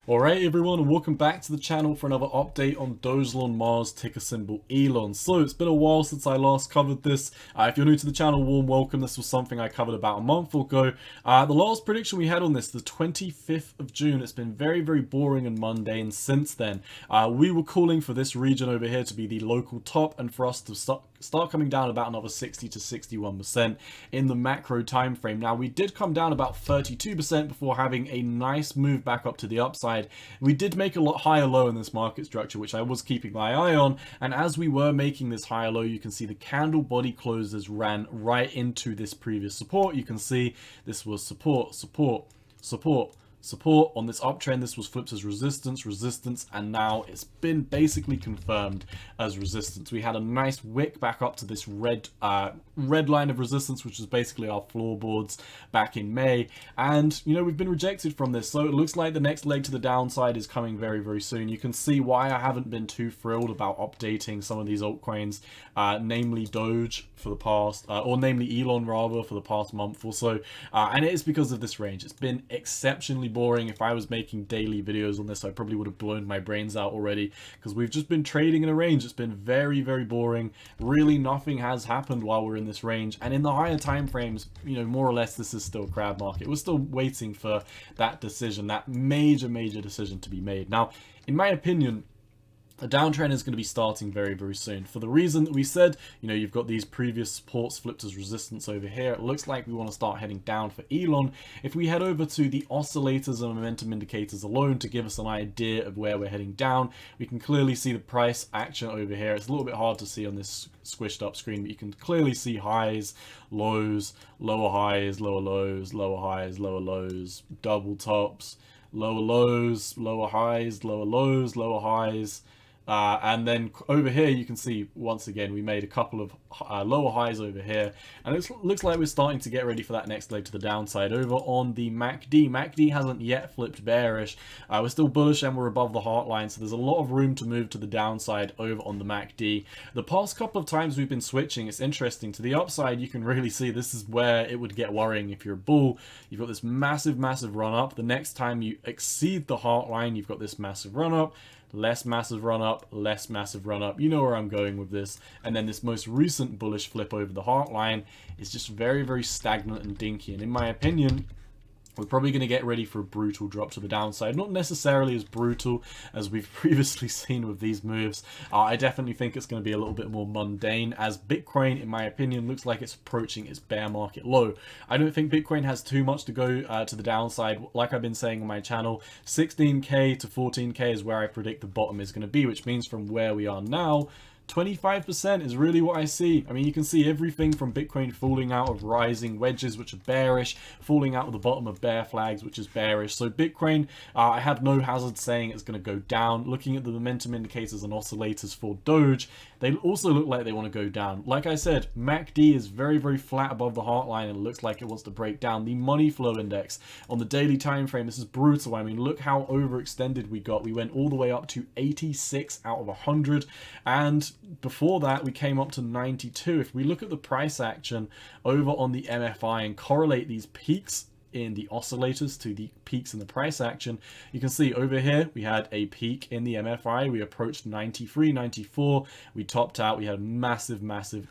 Alright everyone, and welcome back to the channel for another update on DogelonMars, ticker symbol ELON. So it's been a while since I last covered this. If you're new to the channel, warm welcome. This was something I covered about a month ago. The last prediction we had on this, the 25th of June, it's been very boring and mundane since then. We were calling for this region over here to be the local top and for us to start coming down about another 60 to 61% in the macro time frame. Now we did come down about 32% before having a nice move back up to the upside. We did make a lot higher low in this market structure, which I was keeping my eye on, and as we were making this higher low, you can see the candle body closes ran right into this previous support. You can see this was support on this uptrend. This was flipped as resistance, and now it's been basically confirmed as resistance. We had a nice wick back up to this red line of resistance, which is basically our floorboards back in May, and you know, we've been rejected from this, so it looks like the next leg to the downside is coming very soon. You can see why I haven't been too thrilled about updating some of these altcoins, namely Doge for the past, or namely Elon rather, for the past month or so, and it is because of this range. It's been exceptionally boring. If I was making daily videos on this, I probably would have blown my brains out already, because we've just been trading in a range. It's been very boring. Really nothing has happened while we're in this range, and in the higher time frames, you know, more or less this is still a crab market. We're still waiting for that decision, that major decision to be made. Now, in my opinion, the downtrend is going to be starting very soon, for the reason that we said. You know, you've got these previous supports flipped as resistance over here. It looks like we want to start heading down for Elon. If we head over to the oscillators and momentum indicators alone to give us an idea of where we're heading down, we can clearly see the price action over here. It's a little bit hard to see on this squished up screen, but you can clearly see highs, lows, lower highs, lower lows, lower highs, lower lows, double tops, lower lows, lower highs, lower lows, lower highs. And then over here you can see once again we made a couple of lower highs over here, and it looks like we're starting to get ready for that next leg to the downside. Over on the MACD hasn't yet flipped bearish. We're still bullish and we're above the heart line, so there's a lot of room to move to the downside over on the MACD. The past couple of times we've been switching, it's interesting, to the upside. You can really see this is where it would get worrying if you're a bull. You've got this massive run up. The next time you exceed the heart line, you've got this massive run up, less massive run up, less massive run up. You know where I'm going with this. And then this most recent bullish flip over the heart line is just very stagnant and dinky, and in my opinion, we're probably going to get ready for a brutal drop to the downside. Not necessarily as brutal as we've previously seen with these moves. I definitely think it's going to be a little bit more mundane, as Bitcoin, in my opinion, looks like it's approaching its bear market low. I don't think Bitcoin has too much to go to the downside. Like I've been saying on my channel, 16k to 14k is where I predict the bottom is going to be, which means from where we are now, 25% is really what I see. I mean, you can see everything from Bitcoin falling out of rising wedges, which are bearish, falling out of the bottom of bear flags, which is bearish. So Bitcoin, I have no hazard saying it's going to go down. Looking at the momentum indicators and oscillators for Doge, they also look like they want to go down. Like I said, MACD is very flat above the heart line and it looks like it wants to break down. The money flow index on the daily time frame, this is brutal. I mean, look how overextended we got. We went all the way up to 86 out of 100, and before that we came up to 92. If we look at the price action over on the MFI and correlate these peaks in the oscillators to the peaks in the price action, you can see over here we had a peak in the MFI. We approached 93, 94. We topped out. We had a massive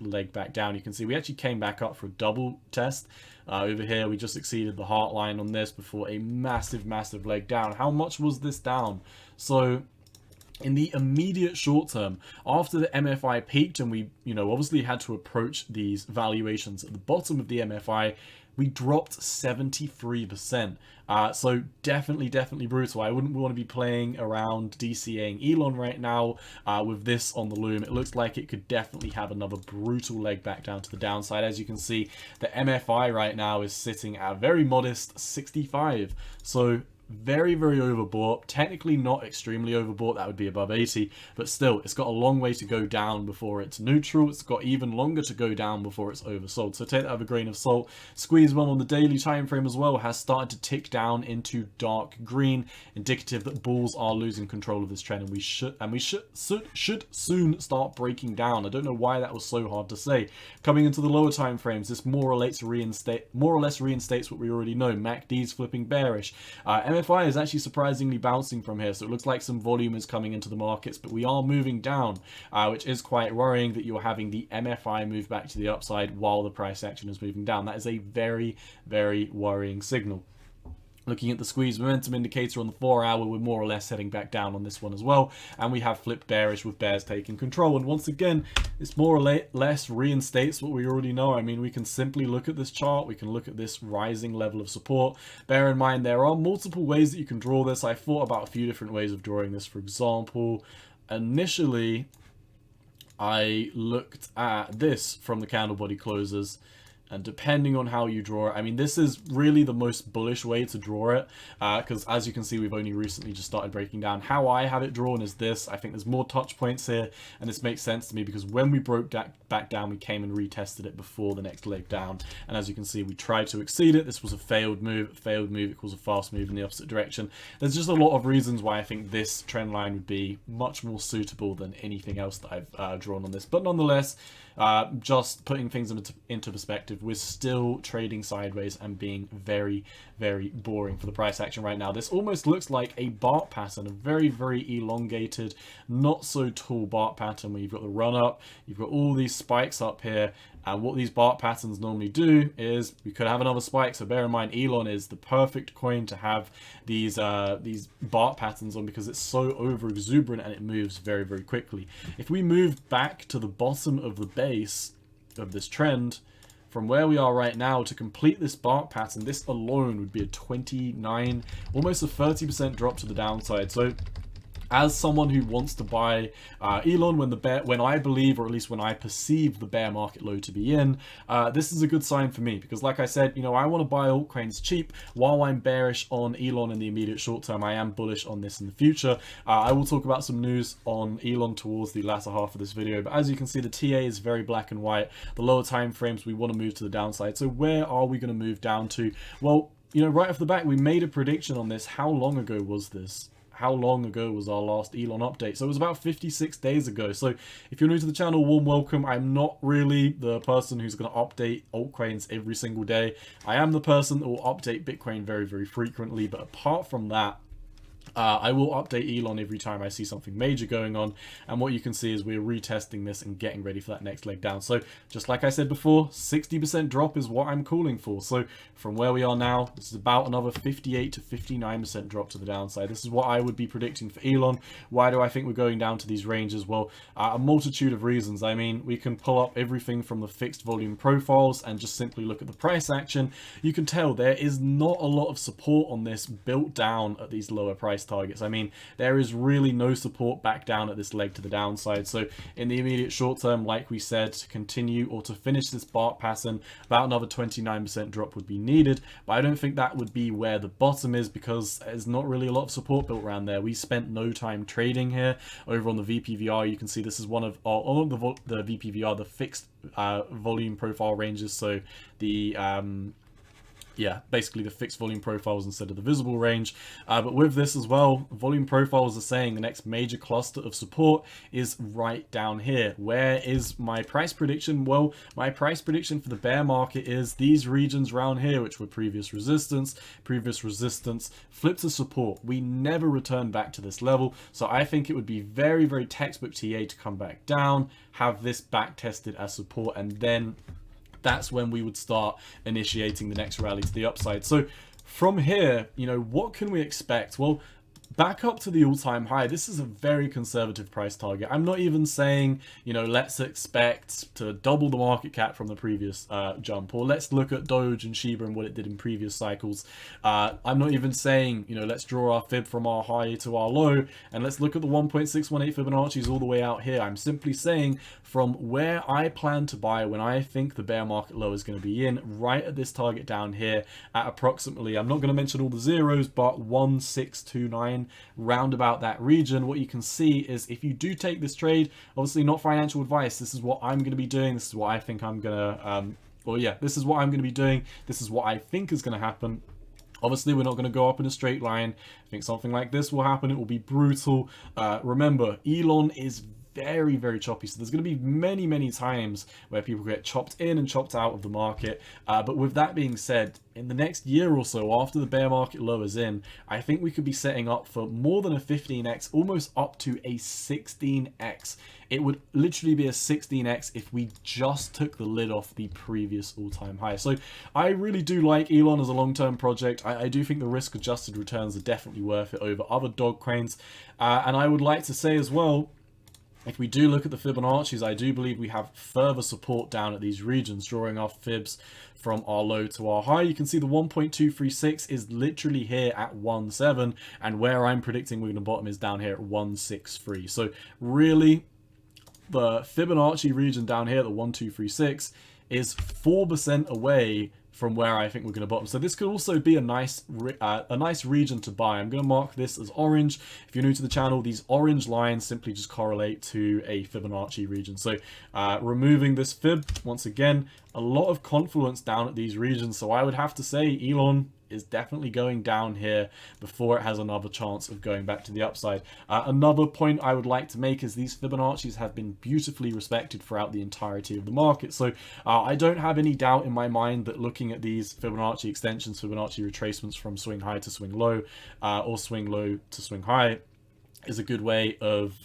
leg back down. You can see we actually came back up for a double test. Over here we just exceeded the heart line on this before a massive leg down. How much was this down? So in the immediate short term, after the MFI peaked and we, you know, obviously had to approach these valuations at the bottom of the MFI, we dropped 73%. So definitely brutal. I wouldn't want to be playing around DCAing Elon right now with this on the loom. It looks like it could definitely have another brutal leg back down to the downside. As you can see, the MFI right now is sitting at a very modest 65. So very overbought. Technically not extremely overbought, that would be above 80, but still it's got a long way to go down before it's neutral. It's got even longer to go down before it's oversold, so take that with a grain of salt. Squeeze one on the daily time frame as well has started to tick down into dark green, indicative that bulls are losing control of this trend, and we should soon start breaking down. I don't know why that was so hard to say. Coming into the lower time frames, this more or less reinstates what we already know. MACD's flipping bearish. MFI is actually surprisingly bouncing from here, so it looks like some volume is coming into the markets, but we are moving down, which is quite worrying that you're having the MFI move back to the upside while the price action is moving down. That is a very, very worrying signal. Looking at the squeeze momentum indicator on the 4-hour, we're more or less heading back down on this one as well. And we have flipped bearish with bears taking control. And once again, this more or less reinstates what we already know. I mean, we can simply look at this chart. We can look at this rising level of support. Bear in mind, there are multiple ways that you can draw this. I thought about a few different ways of drawing this. For example, initially, I looked at this from the candle body closers. And depending on how you draw it, I mean, this is really the most bullish way to draw it, because as you can see, we've only recently just started breaking down. How I have it drawn is this. I think there's more touch points here, and this makes sense to me because when we broke back down, we came and retested it before the next leg down. And as you can see, we tried to exceed it. This was a failed move. A failed move equals a fast move in the opposite direction. There's just a lot of reasons why I think this trend line would be much more suitable than anything else that I've drawn on this. But nonetheless, just putting things into perspective, we're still trading sideways and being very, very boring for the price action right now. This almost looks like a Bart pattern, a very, very elongated, not so tall Bart pattern where you've got the run up, you've got all these spikes up here. And what these Bart patterns normally do is we could have another spike. So bear in mind, Elon is the perfect coin to have these Bart patterns on because it's so over exuberant and it moves very, very quickly. If we move back to the bottom of the base of this trend, from where we are right now to complete this Bart pattern, this alone would be a 29, almost a 30% drop to the downside. So as someone who wants to buy Elon when I believe, or at least when I perceive the bear market low to be in, this is a good sign for me because like I said, you know, I want to buy altcoins cheap while I'm bearish on Elon in the immediate short term. I am bullish on this in the future. I will talk about some news on Elon towards the latter half of this video, but as you can see, the TA is very black and white. The lower time frames, we want to move to the downside. So where are we going to move down to? Well, you know, right off the bat, we made a prediction on this. How long ago was this? How long ago was our last Elon update? So it was about 56 days ago. So if you're new to the channel, warm welcome. I'm not really the person who's going to update altcoins every single day. I am the person that will update Bitcoin very, very frequently. But apart from that, I will update Elon every time I see something major going on. And what you can see is we're retesting this and getting ready for that next leg down. So just like I said before, 60% drop is what I'm calling for. So from where we are now, this is about another 58 to 59% drop to the downside. This is what I would be predicting for Elon. Why do I think we're going down to these ranges? Well, a multitude of reasons. I mean, we can pull up everything from the fixed volume profiles and just simply look at the price action. You can tell there is not a lot of support on this built down at these lower price targets. I mean, there is really no support back down at this leg to the downside. So in the immediate short term, like we said, to continue or to finish this Bart pattern, about another 29% drop would be needed. But I don't think that would be where the bottom is because there's not really a lot of support built around there. We spent no time trading here. Over on the VPVR, you can see this is one of the VPVR, the fixed volume profile ranges. So the yeah, basically the fixed volume profiles instead of the visible range. But with this as well, volume profiles are saying the next major cluster of support is right down here. Where is my price prediction? Well, my price prediction for the bear market is these regions around here, which were previous resistance, flipped to support. We never return back to this level. So I think it would be very, very textbook TA to come back down, have this back tested as support, and then that's when we would start initiating the next rally to the upside. So from here, you know, what can we expect? Well, back up to the all-time high, this is a very conservative price target. I'm not even saying, you know, let's expect to double the market cap from the previous jump, or let's look at Doge and Shiba and what it did in previous cycles. I'm not even saying, you know, let's draw our fib from our high to our low, and let's look at the 1.618 Fibonacci's all the way out here. I'm simply saying from where I plan to buy when I think the bear market low is going to be in, right at this target down here at approximately, I'm not going to mention all the zeros, but 1629, round about that region. What you can see is if you do take this trade, obviously not financial advice, this is what I'm going to be doing, this is what I think I'm going to this is what I'm going to be doing, this is what I think is going to happen. Obviously, we're not going to go up in a straight line. I think something like this will happen. It will be brutal. Remember, Elon is very, very choppy. So there's going to be many, many times where people get chopped in and chopped out of the market. But with that being said, in the next year or so, after the bear market lowers in, I think we could be setting up for more than a 15x, almost up to a 16x. It would literally be a 16x if we just took the lid off the previous all-time high. So I really do like Elon as a long-term project. I do think the risk-adjusted returns are definitely worth it over other dog coins. And I would like to say as well, if we do look at the Fibonacci's, I do believe we have further support down at these regions, drawing our fibs from our low to our high. You can see the 1.236 is literally here at 1.7, and where I'm predicting we're going to bottom is down here at 1.63. So really, the Fibonacci region down here, the 1.236, is 4% away from where I think we're going to bottom. So this could also be a nice region to buy. I'm going to mark this as orange. If you're new to the channel, these orange lines simply just correlate to a Fibonacci region. So removing this fib, once again, a lot of confluence down at these regions. So I would have to say Elon is definitely going down here before it has another chance of going back to the upside. Another point I would like to make is these Fibonacci's have been beautifully respected throughout the entirety of the market. So I don't have any doubt in my mind that looking at these Fibonacci extensions, Fibonacci retracements from swing high to swing low, or swing low to swing high, is a good way of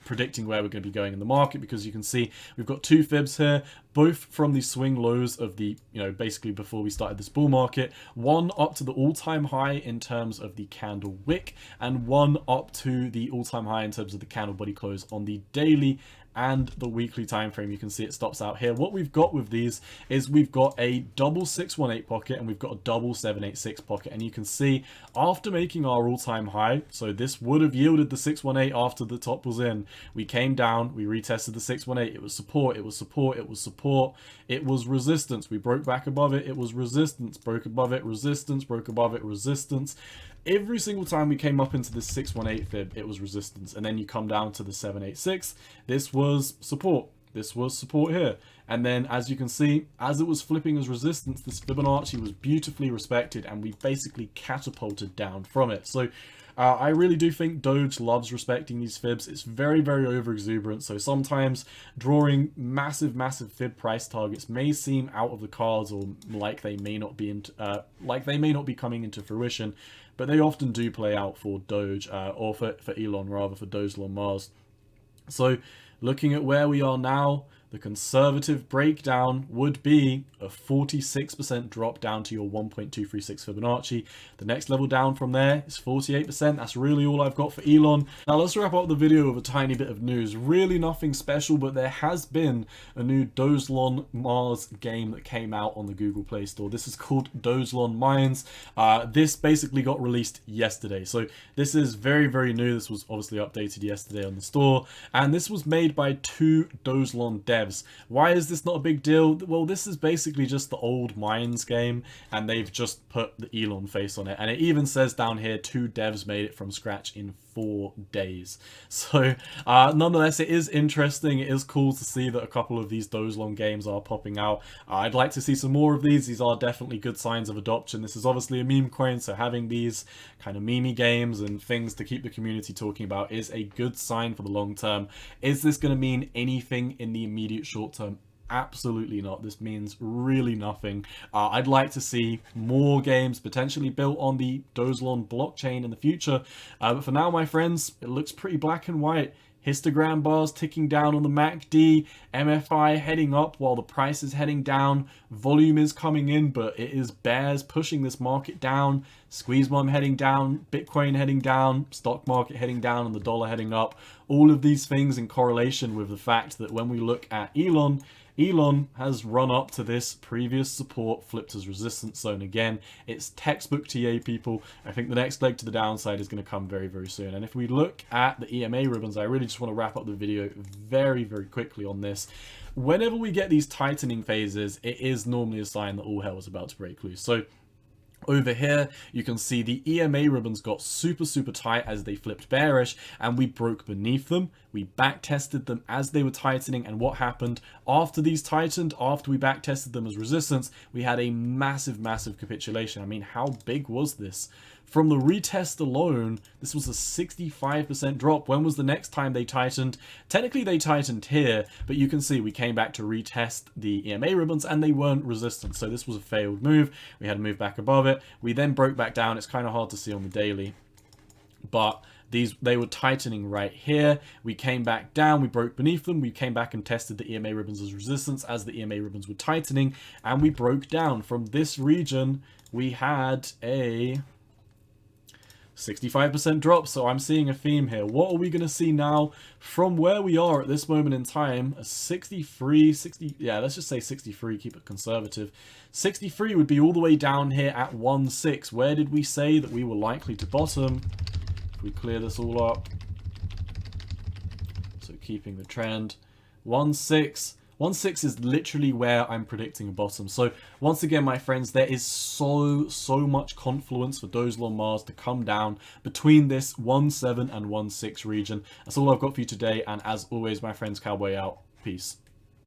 predicting where we're going to be going in the market, because you can see we've got two fibs here, both from the swing lows of the, basically before we started this bull market, one up to the all-time high in terms of the candle wick, and one up to the all-time high in terms of the candle body close on the daily and the weekly time frame. You can see it stops out here. What we've got with these is we've got a double 618 pocket and we've got a double 786 pocket, and you can see after making our all-time high, so this would have yielded the 618 after the top was in, we came down, we retested the 618, it was support, it was support, it was support, it was resistance, we broke back above it, it was resistance, broke above it, resistance, broke above it, resistance. Every single time we came up into this 618 fib, it was resistance. And then you come down to the 786. This was support. This was support here. And then, as you can see, as it was flipping as resistance, this Fibonacci was beautifully respected, and we basically catapulted down from it. So I really do think Doge loves respecting these fibs. It's very, very over exuberant. So sometimes drawing massive, massive fib price targets may seem out of the cards, or like they may not be coming into fruition. But they often do play out for Doge, or for Elon rather, for DogelonMars. So looking at where we are now, the conservative breakdown would be a 46% drop down to your 1.236 Fibonacci. The next level down from there is 48%. That's really all I've got for Elon. Now let's wrap up the video with a tiny bit of news. Really nothing special, but there has been a new DogelonMars game that came out on the Google Play Store. This is called Dogelon Mines. This basically got released yesterday. So this is very, very new. This was obviously updated yesterday on the store. And this was made by two Dogelon devs. Why is this not a big deal? Well, this is basically just the old Mines game, and they've just put the Elon face on it. And it even says down here, two devs made it from scratch in 4 days. So nonetheless, it is interesting. It is cool to see that a couple of these Dogelon games are popping out. I'd like to see some more of these. These are definitely good signs of adoption. This is obviously a meme coin, so having these kind of meme games and things to keep the community talking about is a good sign for the long term. Is this going to mean anything in the immediate short term? Absolutely not. This means really nothing. I'd like to see more games potentially built on the Dogelon blockchain in the future. But for now, my friends, it looks pretty black and white. Histogram bars ticking down on the MACD, MFI heading up while the price is heading down, volume is coming in, but it is bears pushing this market down, squeeze bomb heading down, Bitcoin heading down, stock market heading down, and the dollar heading up. All of these things in correlation with the fact that when we look at Elon has run up to this previous support, flipped as resistance zone again. It's textbook TA, people. I think the next leg to the downside is going to come very, very soon. And if we look at the EMA ribbons, I really just want to wrap up the video very, very quickly on this. Whenever we get these tightening phases, it is normally a sign that all hell is about to break loose. So over here, you can see the EMA ribbons got super, super tight as they flipped bearish, and we broke beneath them. We back tested them as they were tightening, and what happened after these tightened, after we back tested them as resistance, we had a massive, massive capitulation. I mean, how big was this? from the retest alone, this was a 65% drop. When was the next time they tightened? Technically they tightened here, but you can see we came back to retest the EMA ribbons and they weren't resistant. So this was a failed move. We had to move back above it. We then broke back down. It's kind of hard to see on the daily, but they were tightening right here. We came back down, we broke beneath them, we came back and tested the EMA ribbons as resistance as the EMA ribbons were tightening, and we broke down. From this region, we had a 65% drop. So I'm seeing a theme here. What are we going to see now from where we are at this moment in time? A 63, 60, yeah, let's just say 63, keep it conservative. 63 would be all the way down here at 1.6. Where did we say that we were likely to bottom? If we clear this all up, so keeping the trend, 1.6. 1.6 is literally where I'm predicting a bottom. So once again, my friends, there is so much confluence for DogelonMars to come down between this 1.7 and 1.6 region. That's all I've got for you today, and as always, my friends, Cowboy out. Peace.